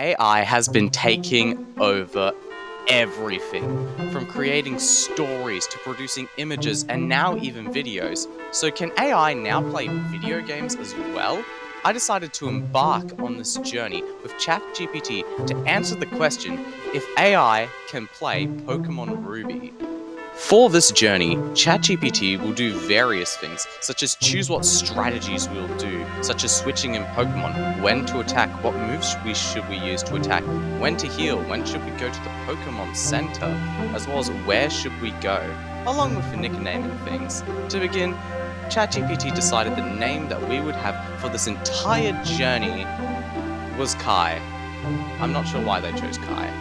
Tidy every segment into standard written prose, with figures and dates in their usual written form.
AI has been taking over everything, from creating stories to producing images and now even videos. So can AI now play video games as well? I decided to embark on this journey with ChatGPT to answer the question if AI can play Pokemon Ruby. For this journey, ChatGPT will do various things, such as choose what strategies we'll do, such as switching in Pokemon, when to attack, what moves should we use to attack, when to heal, when should we go to the Pokemon Center, as well as where should we go, along with the nicknaming things. To begin, ChatGPT decided the name that we would have for this entire journey was Kai. I'm not sure why they chose Kai.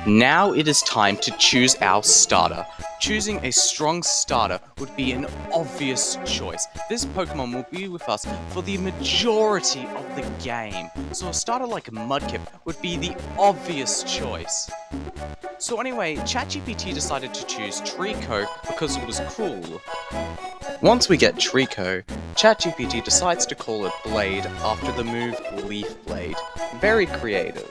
Now it is time to choose our starter. Choosing a strong starter would be an obvious choice. This Pokemon will be with us for the majority of the game, so a starter like Mudkip would be the obvious choice. So anyway, ChatGPT decided to choose Trico because it was cool. Once we get Trico, ChatGPT decides to call it Blade after the move Leaf Blade. Very creative.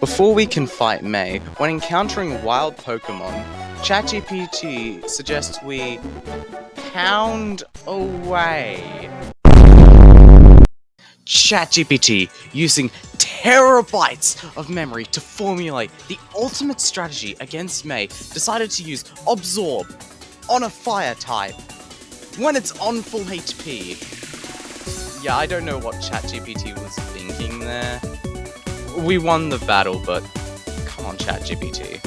Before we can fight May, when encountering wild Pokemon, ChatGPT suggests we pound away. ChatGPT, using terabytes of memory to formulate the ultimate strategy against May, decided to use Absorb on a fire type when it's on full HP. Yeah, I don't know what ChatGPT was thinking there. We won the battle, but come on, ChatGPT.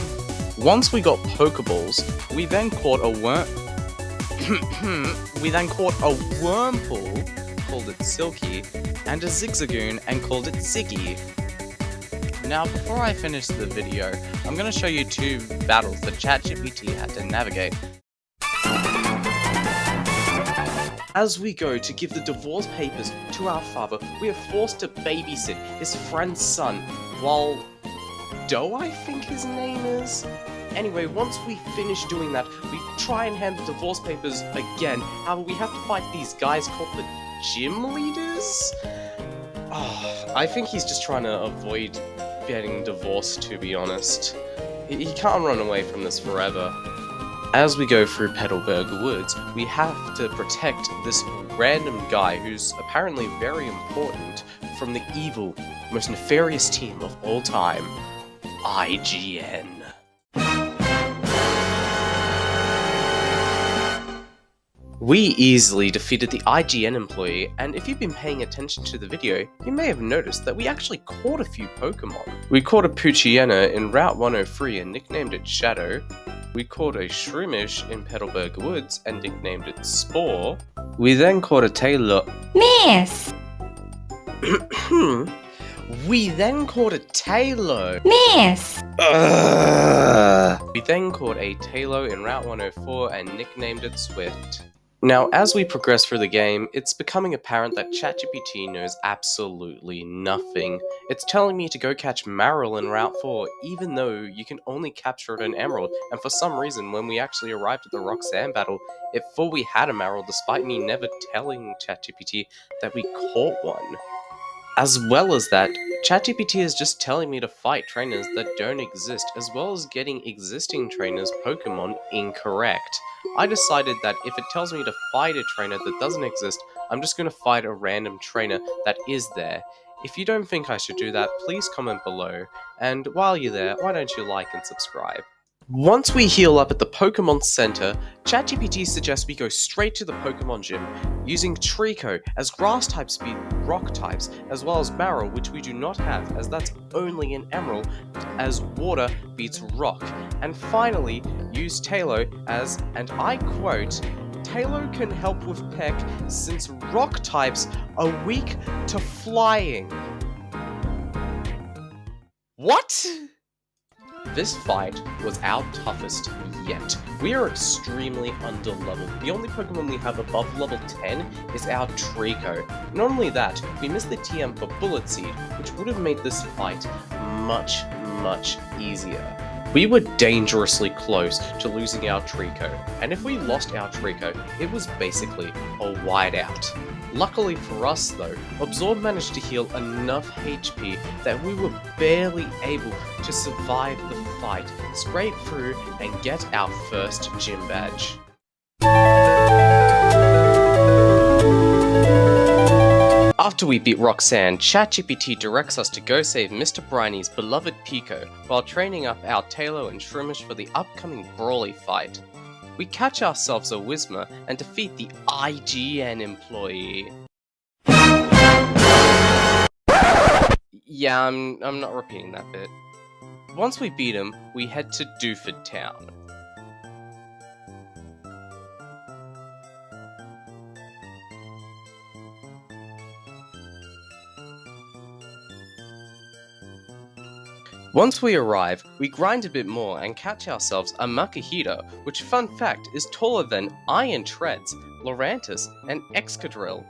Once we got Pokeballs, we then caught a Wurmple, called it Silky, and a Zigzagoon and called it Ziggy. Now, before I finish the video, I'm going to show you two battles that ChatGPT had to navigate. As we go to give the divorce papers to our father, we are forced to babysit his friend's son, while Doe, I think his name is? Anyway, once we finish doing that, we try and hand the divorce papers again. However, we have to fight these guys called the gym leaders? I think he's just trying to avoid getting divorced, to be honest. He can't run away from this forever. As we go through Petalburg Woods, we have to protect this random guy who's apparently very important from the evil, most nefarious team of all time, IGN. We easily defeated the IGN employee, and if you've been paying attention to the video, you may have noticed that we actually caught a few Pokemon. We caught a Poochyena in Route 103 and nicknamed it Shadow. We caught a Shroomish in Petalburg Woods and nicknamed it Spore. We then caught a Taylor. Miss! We then caught a Taylor. Miss! We then caught a Taylor in Route 104 and nicknamed it Swift. Now, as we progress through the game, it's becoming apparent that ChatGPT knows absolutely nothing. It's telling me to go catch Marill in Route 4, even though you can only capture it in Emerald, and for some reason, when we actually arrived at the Roxanne battle, it thought we had a Marill despite me never telling ChatGPT that we caught one. As well as that, ChatGPT is just telling me to fight trainers that don't exist, as well as getting existing trainers' Pokemon incorrect. I decided that if it tells me to fight a trainer that doesn't exist, I'm just going to fight a random trainer that is there. If you don't think I should do that, please comment below, and while you're there, why don't you like and subscribe. Once we heal up at the Pokemon Center, ChatGPT suggests we go straight to the Pokemon Gym, using Trico as grass types beat rock types, as well as Marill, which we do not have, as that's only in Emerald, as water beats rock. And finally, use Taylor as, and I quote, Taylor can help with Peck since rock types are weak to flying. What? This fight was our toughest yet. We are extremely underleveled. The only Pokemon we have above level 10 is our Trico. Not only that, we missed the TM for Bullet Seed, which would have made this fight much easier. We were dangerously close to losing our Trico, and if we lost our Trico, it was basically a whiteout. Luckily for us though, Absorb managed to heal enough HP that we were barely able to survive the fight, scrape through and get our first gym badge. After we beat Roxanne, ChatGPT directs us to go save Mr. Briny's beloved Pico while training up our Taylor and Shroomish for the upcoming Brawly fight. We catch ourselves a Whismer and defeat the IGN employee. Yeah, I'm not repeating that bit. Once we beat him, we head to Dooford Town. Once we arrive, we grind a bit more and catch ourselves a Makahita, which, fun fact, is taller than Iron Treads, Lorantis, and Excadrill.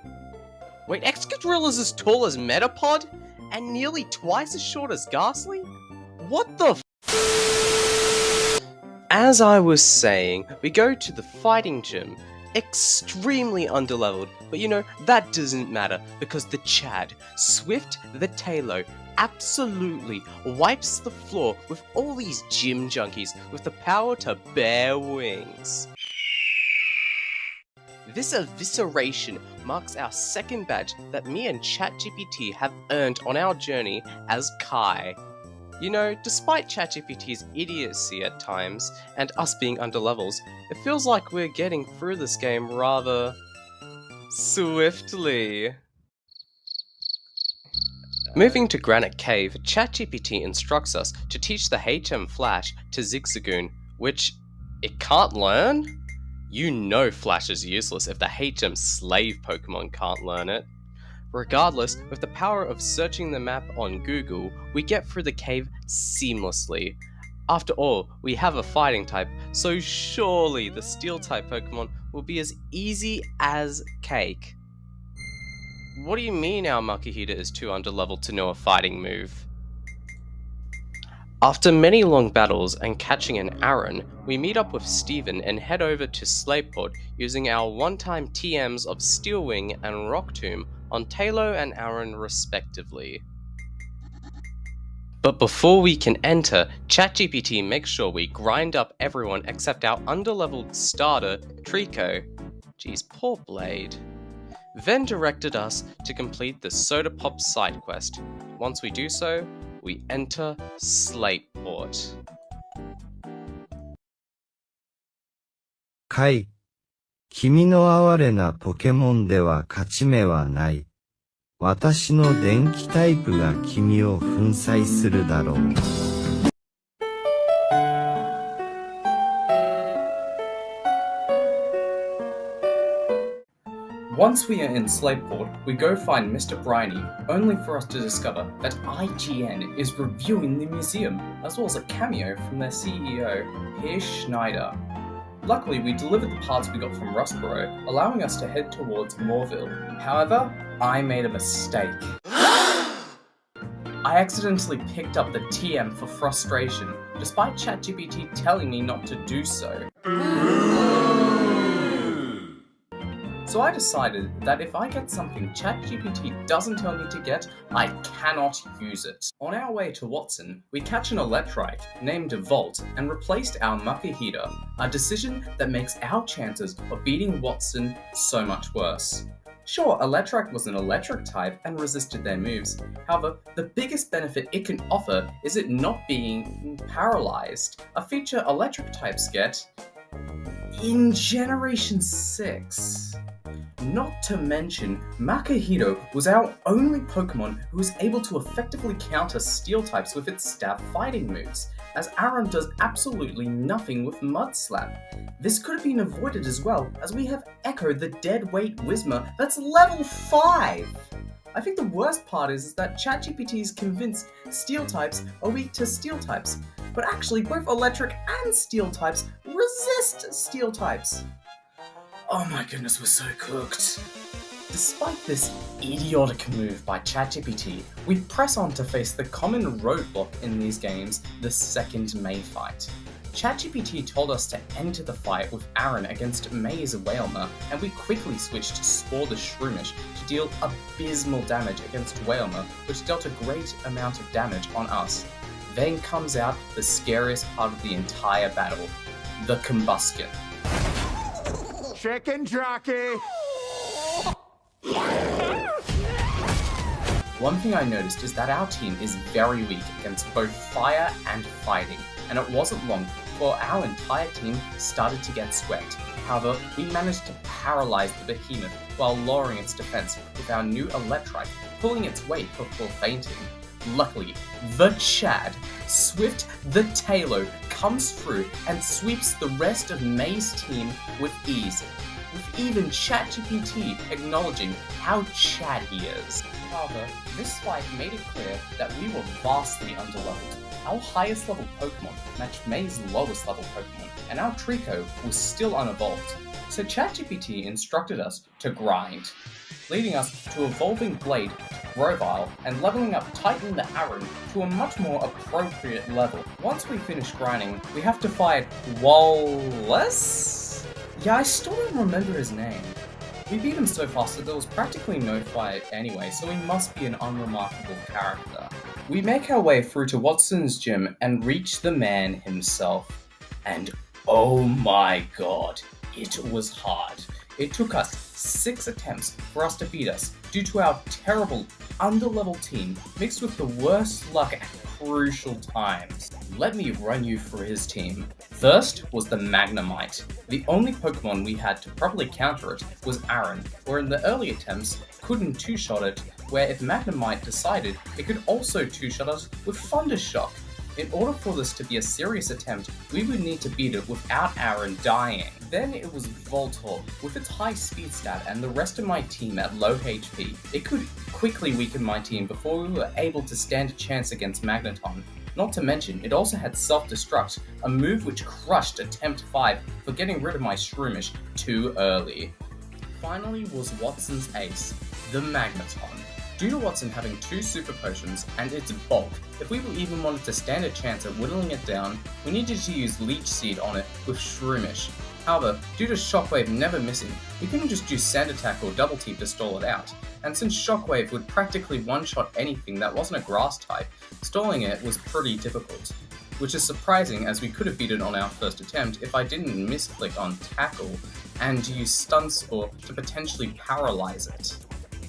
Wait, Excadrill is as tall as Metapod? And nearly twice as short as Ghastly? What the f? As I was saying, we go to the fighting gym. Extremely underleveled, but you know, that doesn't matter because the Chad, Swift the Talo, absolutely wipes the floor with all these gym junkies with the power to bear wings. This evisceration marks our second badge that me and ChatGPT have earned on our journey as Kai. You know, despite ChatGPT's idiocy at times, and us being underlevels, it feels like we're getting through this game rather swiftly. Moving to Granite Cave, ChatGPT instructs us to teach the HM Flash to Zigzagoon, which it can't learn? You know Flash is useless if the HM Slave Pokemon can't learn it. Regardless, with the power of searching the map on Google, we get through the cave seamlessly. After all, we have a fighting type, so surely the Steel-type Pokemon will be as easy as cake. What do you mean our Makahita is too underleveled to know a fighting move? After many long battles and catching an Aaron, we meet up with Steven and head over to Slayport using our one-time TMs of Steel Wing and Rock Tomb on Talo and Aaron respectively. But before we can enter, ChatGPT makes sure we grind up everyone except our underleveled starter, Trico. Geez, poor Blade. Then directed us to complete the Soda Pop side quest. Once we do so, we enter Slayport. Kai, 君の哀れなポケモンでは勝ち目はない。私の電気タイプが君を粉砕するだろう。Once we are in Slayport, we go find Mr. Briny, only for us to discover that IGN is reviewing the museum, as well as a cameo from their CEO, Piers Schneider. Luckily, we delivered the parts we got from Rustboro, allowing us to head towards Moorville. However, I made a mistake. I accidentally picked up the TM for frustration, despite ChatGPT telling me not to do so. So I decided that if I get something ChatGPT doesn't tell me to get, I cannot use it. On our way to Watson, we catch an Electrike named Volt and replaced our Makahita, a decision that makes our chances of beating Watson so much worse. Sure, Electrike was an electric type and resisted their moves. However, the biggest benefit it can offer is it not being paralyzed, a feature electric types get in Generation 6. Not to mention, Makahito was our only Pokemon who was able to effectively counter Steel types with its stab fighting moves, as Aaron does absolutely nothing with Mud Slap. This could have been avoided as well, as we have Echo the Deadweight Whismer that's level 5! I think the worst part is that ChatGPT is convinced Steel types are weak to Steel types, but actually both Electric and Steel types resist Steel types. Oh my goodness, we're so cooked. Despite this idiotic move by ChatGPT, we press on to face the common roadblock in these games, the second May fight. ChatGPT told us to enter the fight with Aaron against Maze Whalmer, and we quickly switched to Spore the Shroomish to deal abysmal damage against Whalmer, which dealt a great amount of damage on us. Then comes out the scariest part of the entire battle, the combustion. Chicken jockey! One thing I noticed is that our team is very weak against both fire and fighting, and it wasn't long before our entire team started to get swept. However, we managed to paralyze the behemoth while lowering its defense with our new Electrike, pulling its weight before fainting. Luckily, the Chad, Swift the Tailo, comes through and sweeps the rest of May's team with ease, with even ChatGPT acknowledging how Chad he is. However, this fight made it clear that we were vastly underleveled. Our highest level Pokemon matched May's lowest level Pokemon, and our Trico was still unevolved. So ChatGPT instructed us to grind, leading us to evolving Blade to Grovyle and leveling up Titan the Aaron to a much more appropriate level. Once we finish grinding, we have to fight Wallace? Yeah, I still don't remember his name. We beat him so fast that there was practically no fight anyway, so he must be an unremarkable character. We make our way through to Watson's gym and reach the man himself. And oh my god, it was hard. It took us 6 attempts for us to beat us due to our terrible, underleveled team mixed with the worst luck at crucial times. Let me run you through his team. First was the Magnemite. The only Pokemon we had to properly counter it was Aaron, where in the early attempts couldn't two-shot it, where if Magnemite decided, it could also two-shot us with Thundershock. In order for this to be a serious attempt, we would need to beat it without Aaron dying. Then it was Voltorb, with its high speed stat and the rest of my team at low HP. It could quickly weaken my team before we were able to stand a chance against Magneton. Not to mention, it also had Self-Destruct, a move which crushed Attempt 5 for getting rid of my Shroomish too early. Finally was Watson's ace, the Magneton. Due to Watson having 2 super potions and its bulk, if we even wanted to stand a chance at whittling it down, we needed to use Leech Seed on it with Shroomish. However, due to Shockwave never missing, we couldn't just do Sand Attack or Double Team to stall it out, and since Shockwave would practically one-shot anything that wasn't a grass type, stalling it was pretty difficult. Which is surprising as we could have beat it on our first attempt if I didn't misclick on Tackle and use Stun Spore to potentially paralyze it.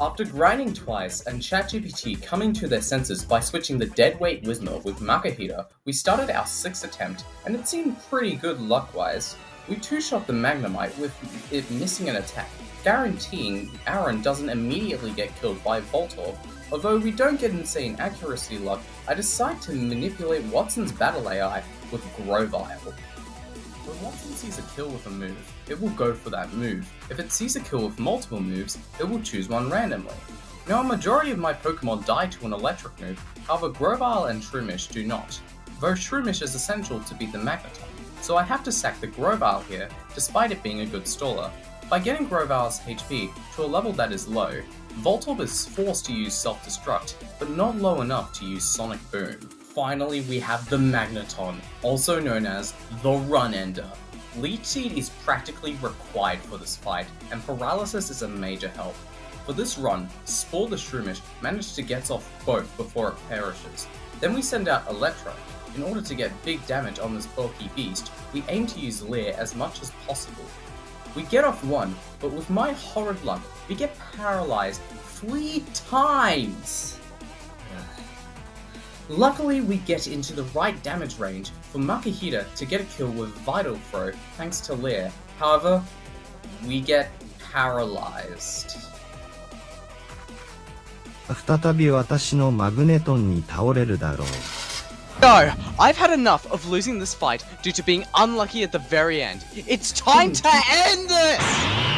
After grinding twice and ChatGPT coming to their senses by switching the deadweight Whismur with Makahita, we started our 6th attempt, and it seemed pretty good luck-wise. We two-shot the Magnemite with it missing an attack, guaranteeing Aaron doesn't immediately get killed by Voltorb. Although we don't get insane accuracy luck, I decide to manipulate Watson's battle AI with Grovyle. When Watson sees a kill with a move, it will go for that move. If it sees a kill with multiple moves, it will choose one randomly. Now a majority of my Pokemon die to an electric move, however Grovyle and Shroomish do not, though Shroomish is essential to beat the Magneton, so I have to sack the Grovyle here, despite it being a good staller. By getting Grovyle's HP to a level that is low, Voltorb is forced to use Self-Destruct, but not low enough to use Sonic Boom. Finally, we have the Magneton, also known as the Run Ender. Leech Seed is practically required for this fight, and Paralysis is a major help. For this run, Spore the Shroomish managed to get off both before it perishes. Then we send out Electro. In order to get big damage on this bulky beast, we aim to use Leer as much as possible. We get off one, but with my horrid luck, we get paralyzed 3 times! Luckily, we get into the right damage range for Makahita to get a kill with Vital Throw thanks to Leer. However, we get paralyzed. 再び私のマグネトンに倒れるだろう。 No, I've had enough of losing this fight due to being unlucky at the very end. It's time to end this!